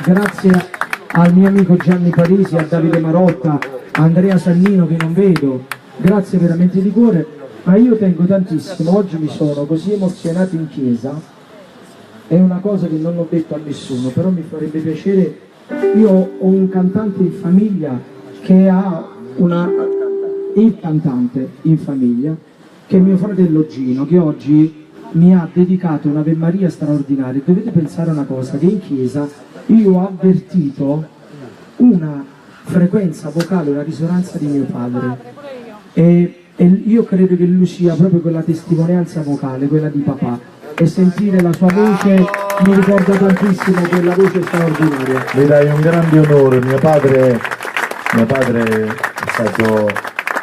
grazie al mio amico Gianni Parisi, a Davide Marotta, a Andrea Sannino che non vedo, grazie veramente di cuore, ma io tengo tantissimo, oggi mi sono così emozionato in chiesa, è una cosa che non ho detto a nessuno, però mi farebbe piacere, io ho un cantante in famiglia che ha il cantante in famiglia, che è mio fratello Gino, che oggi mi ha dedicato un'Ave Maria straordinaria. Dovete pensare una cosa, che in chiesa io ho avvertito una frequenza vocale, una risonanza di mio padre e io credo che lui sia proprio quella testimonianza vocale, quella di papà, e sentire la sua voce mi ricorda tantissimo quella voce straordinaria. Mi dai un grande onore, mio padre è stato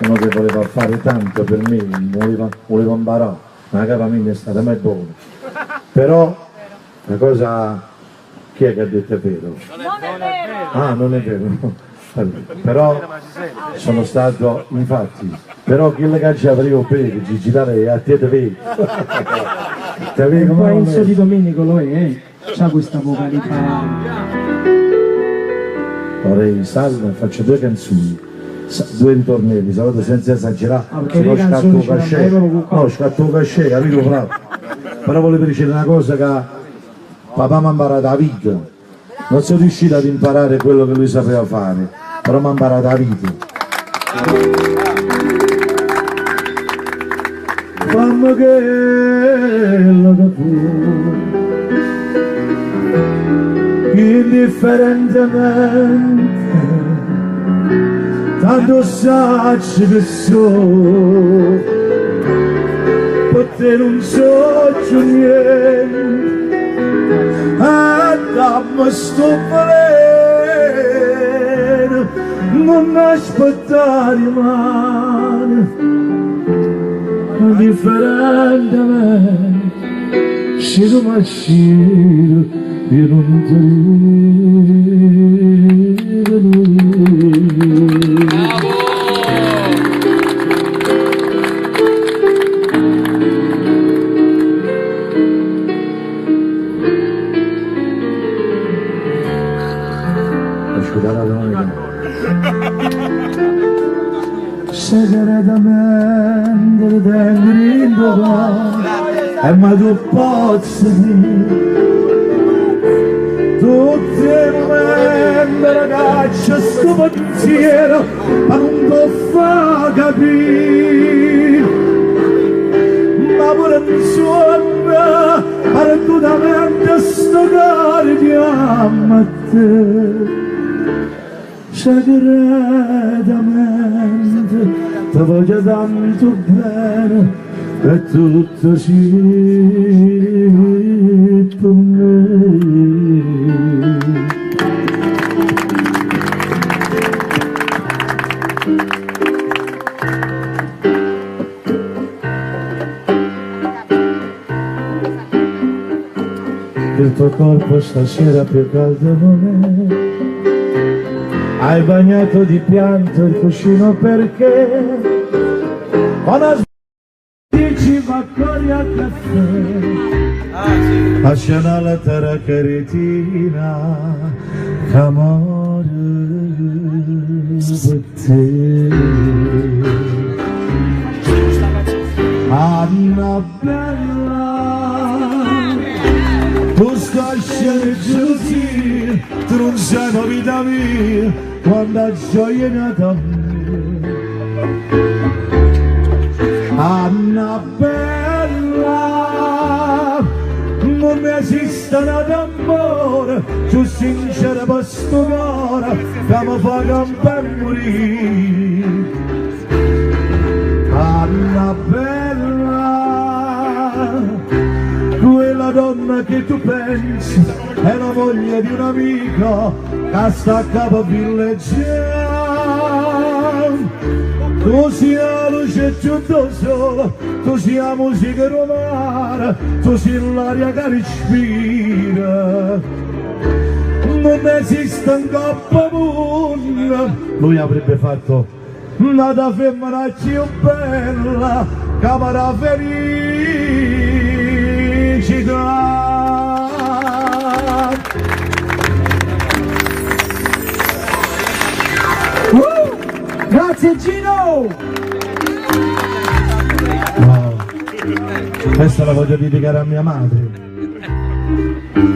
uno che voleva fare tanto per me, voleva imparare, ma la capa mia è stata mai buona. Però la cosa, chi è che ha detto è vero? Non è vero! Ah, non è vero. Però sono stato, infatti, però chi le caccia avrei per Gigi D'Arei a te vedi. Poi Enzo Di Domenico lo è, c'ha questa vocalità. Vorrei salve, faccio 2 canzoni, 2 ritornelli, saluto senza esagerare, perché le canzoni ce l'hanno no, scatto un cachet, capito bravo? Però volevo dire una cosa che papà mi ha imparato a vita, non sono riuscito ad imparare quello che lui sapeva fare, però mi ha imparato a vita. Fammi quello che puoi, indifferentemente, tanto sacci che so, per te non so più niente, e dammi sto veleno, non aspettare mani. Differentemente, sciro ma sciro, io non ti segretamente tengo in e ma tu pozzi tutti i momenti ragazzi sto pensiero ma non può far capire ma pure in sogno perdutamente sto cuore ti ama a te segretamente ti voglio tanto bene e tutto sì per me. Il tuo corpo stasera più caldo non è, hai bagnato di pianto il cuscino perché una dici va fuori a caffè, lasciano la terra caritina amore per te. Anna bella, tu stai così, tu non sei una vita mia quando la gioia è nata a me. Anna bella, non esiste nada amore più sincero per sto cuore che mi fa campare e morire. Anna bella, quella donna che tu pensi è la moglie di un amico che sta a capo villeggiare. Tu sei la luce tutto solo, tu sei la musica romana, tu sei l'aria che respira. Non esiste un coppa mondo, lui avrebbe fatto una da femmina più bella, camera felicità. Grazie Gino! No, questa la voglio dedicare a mia madre.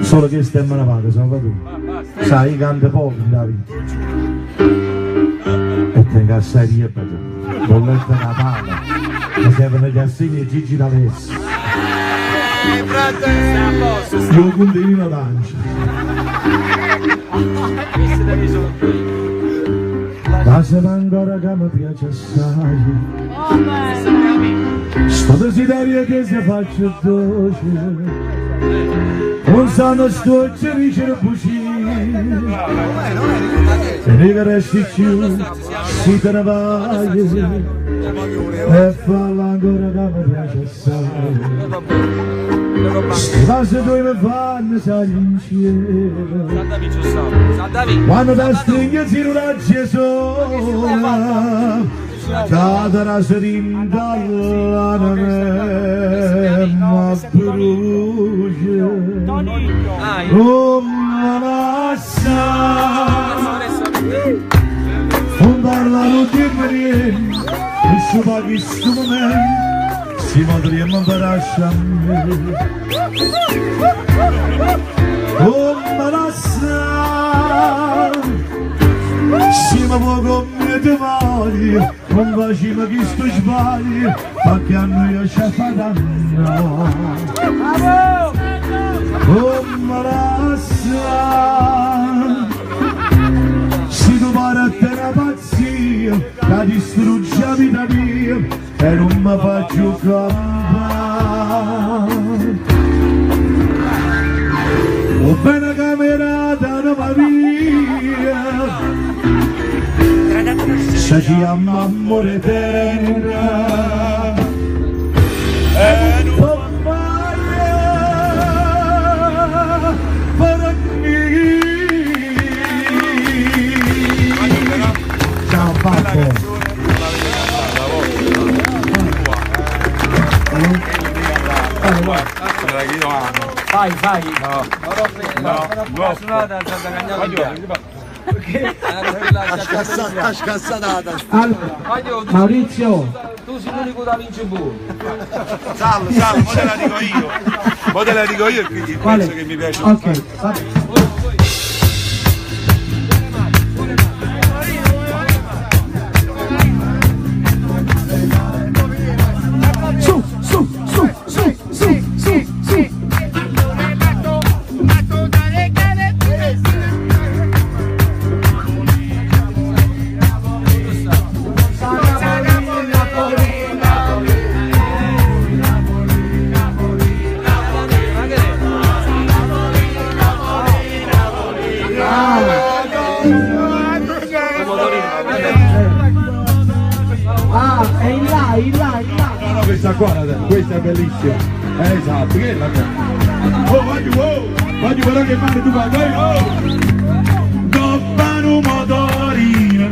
Solo che stemma una paga, sono tu. Sai, canta poco in la vita. E tengo assai di ebbata. Bolletta una paga. Mi servono gli assegni e Gigi D'Alessio. Io continuo l'ancio. Ma se ancora che mi piace assai. Sto desiderio che si faccia dolce. Un sanno sto e ci dice il bucino. Se ne resti più, si te ne vai. E falla ancora che mi piace assai. Sti cose tu mi fanno stare insieme. Quando ti stringi si una sola, cada rasa rindollana ma brucia. Come massa, non parlano di me, non si fa che sto momento, si potremmo imparare a me. Come massa, siamo poco come te voglio, non facciamo che sto sbaglio, perché a noi ci fa danno. Come rassa, si tu pare a te una pazzia, che distrugge la vita mia, e non mi faccio campare. O bene camerata non va via, se ci ama amore eterno, e non vale per me. Ciao Paco. Vai, vai. No. Allora, Maurizio, tu sei l'unico da vincere pure. Salvo, mo te la dico io. Mo te la dico io il pezzo che mi piace. ok, vabbè. È in là. No, questa qua, questa è bellissima. Esatto, che è la mia. Voglio però che male tu fai, Coppano motorino,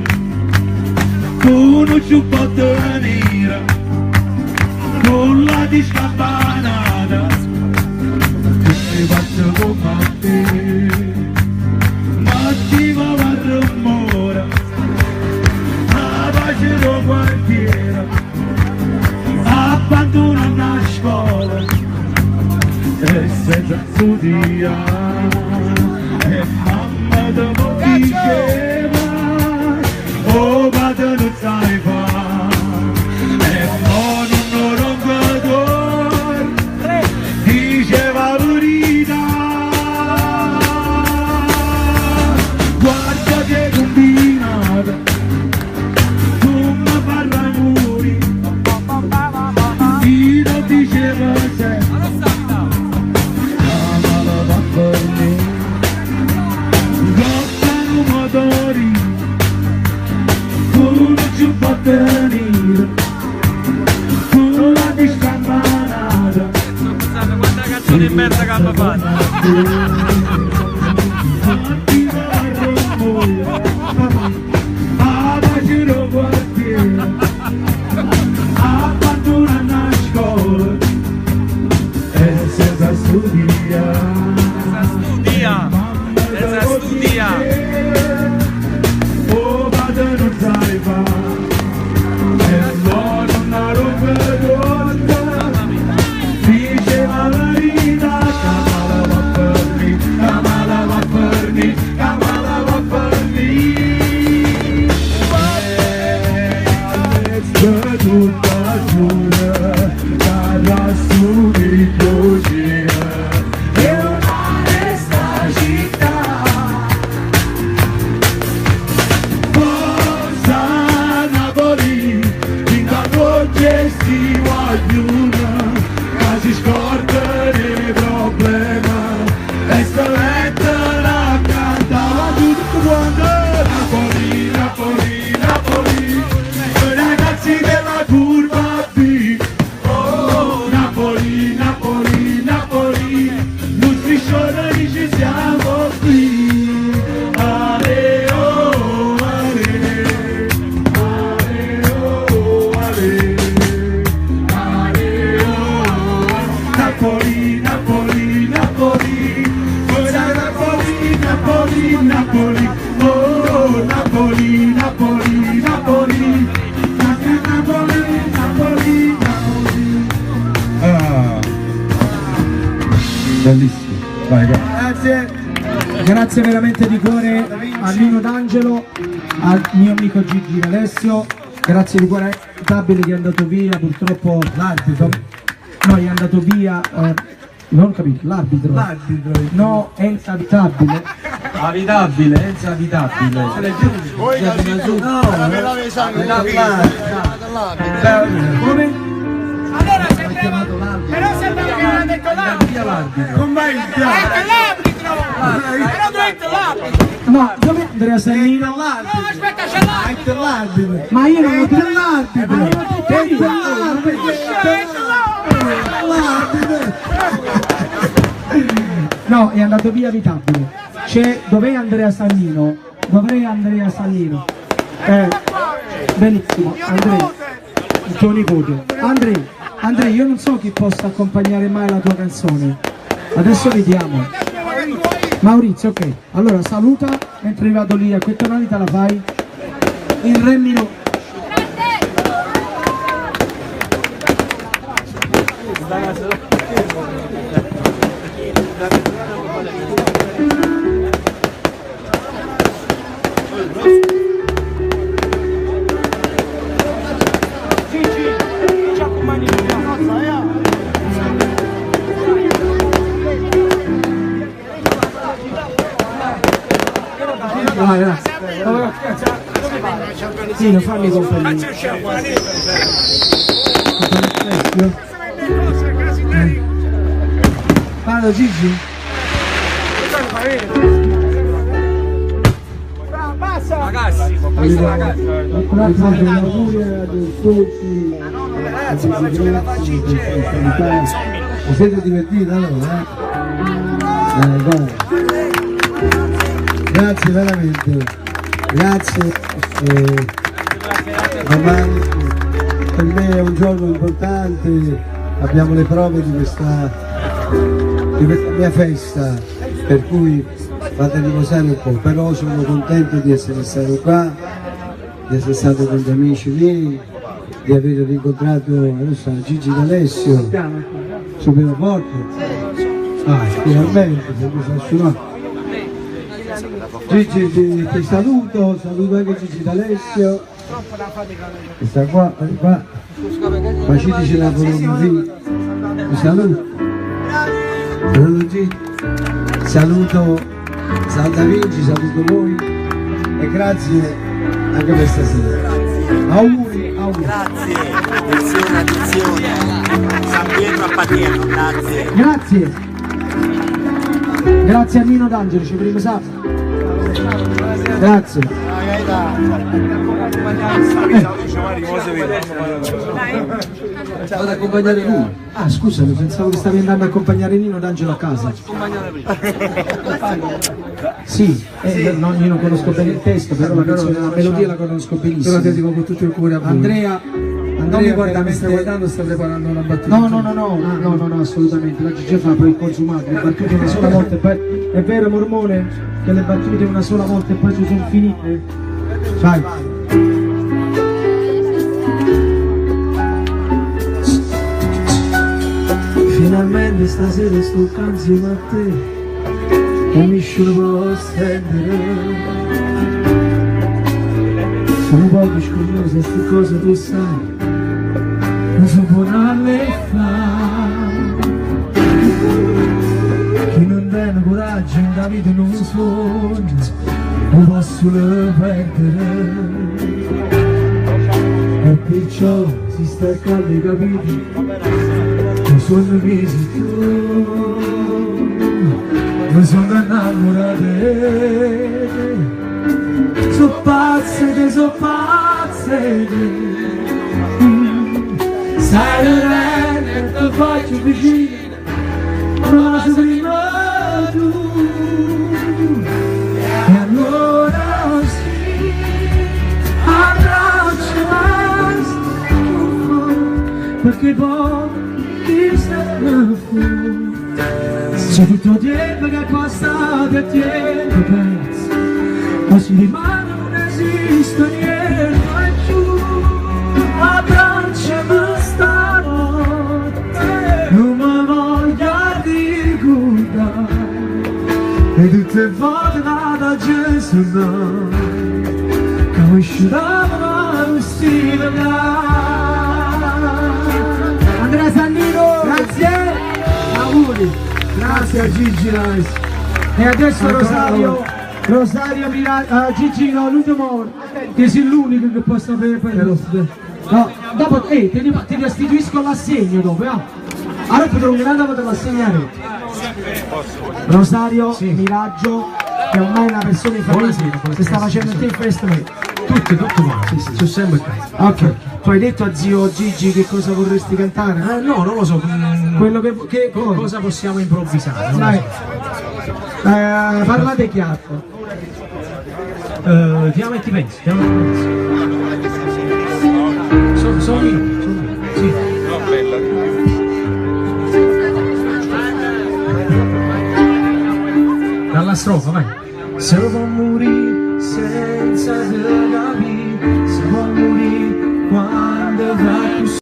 con un ciubbotto nera, con la disca banana, che ti faccio con te, ma ti va a rumore, a pace del quartiere, abbandona la scuola, e senza studiare, e mamma te lo diceva, oh padre non sai fare, e mo non rompedor, diceva la verità, guarda che combinata, tu mi parla muri, io diceva sempre, venire con la discampanata. Quanta canzone di merda che hanno fatto. Abbandona la scuola e senza studiare. Senza studia. Oh, padre non sai fare. Napoli, oh Napoli, Napoli, Napoli, Napoli, Napoli, Napoli. Ah. Bellissimo, vai, vai. Grazie. Grazie veramente di cuore a Nino D'Angelo, al mio amico Gigi D'Alessio, grazie di cuore a Tabile che è andato via, purtroppo l'arbitro, no, è andato via, non ho capito, l'arbitro, no, è insabitabile, Avitabile, insabitabile. come? Allora però sembra che aveva detto l'arbitro. Con me il L'arbitro! Però tu hai detto l'arbitro! No, dove Andrea Sannino? No, aspetta, c'è l'arbitro! Ma io non ho detto l'arbitro! No, è andato via Avitabile. Dov'è Andrea Sannino? Dov'è Andrea Sannino? Benissimo, Andrea, il tuo nipote. Andrea, io non so chi possa accompagnare mai la tua canzone. Adesso vediamo. Maurizio, ok. Allora saluta, mentre vado lì a quel tonalità la fai in re minore. Vai. Sì, non fammi compagnia. Vado Gigi? Ragazzi, Vi siete divertiti allora? Grazie veramente, grazie. Domani per me è un giorno importante, abbiamo le prove di questa mia festa, per cui fate riposare un po', però sono contento di essere stato qua, di essere stato con gli amici miei, di aver rincontrato adesso Gigi D'Alessio, super forte. Finalmente, sempre suonato. Gigi, ti saluto anche Gigi D'Alessio, che sta qua. Faciti ce la fotografia. Ti saluto. Saluto Gigi. Saluto Da Vinci, saluto voi e grazie anche per stasera. Auguri. Grazie, attenzione. San Pietro a Patieno, grazie. Grazie a Nino D'Angelo, ci primo sabato. Grazie. Vado ad accompagnare lui. Ah, scusami, pensavo che stavi andando a accompagnare Nino D'Angelo a casa. Sì, no, io non conosco bene il testo, però la canzone, la melodia la conosco benissimo. Però dedico con tutto il cuore a voi. Andrea, non mi guarda, mi stai guardando, sta preparando una battuta. No, assolutamente, la Gigi fa poi consumate, le battute una sola volta e poi è vero Mormone che le battute una sola volta e poi ci sono finite? Vai. Finalmente stasera sto insieme a te e mi sciupo stendere. Sono pochi scogliosi e queste cose tu sai, non so buonarle fare. Chi non tiene coraggio in la vita non sogna, non posso le perdere. E perciò si sta caldo i capiti, mi sono mesi tu, mi sono innamorato. So pazze, sai che ti faccio vicino, ma sei prima tu. E allora sì, abbracciami, perché poi ti stanno fuori. C'è tutto tempo che è passato e tempo perso. così ma non esiste niente più, abbracciami stanotte, non mi voglio ricordare, e tutte le volte vado a Gesù, che usciravano vestiti Andrea Sannino, grazie, auguri, grazie a Gigi Nice. E adesso Rosario Gigi, no, l'ultimo, che sei l'unico che può sapere per no, dopo ti restituisco l'assegno dopo, allora potrò che andavo te l'assegnare. Rosario, sì. Miraggio, che ormai è una persona informatica, si sta facendo te festival. Tutti quanti, sì, sono sempre qua. Ok, tu hai detto a zio Gigi che cosa vorresti cantare? No, non lo so. Quello che cosa possiamo improvvisare? Dai. Parlate chiaro. Chiama e ti pensi. Sono io. Sì. Dalla strofa, vai. Se vuoi morire senza te capire, se vuoi morire quando vai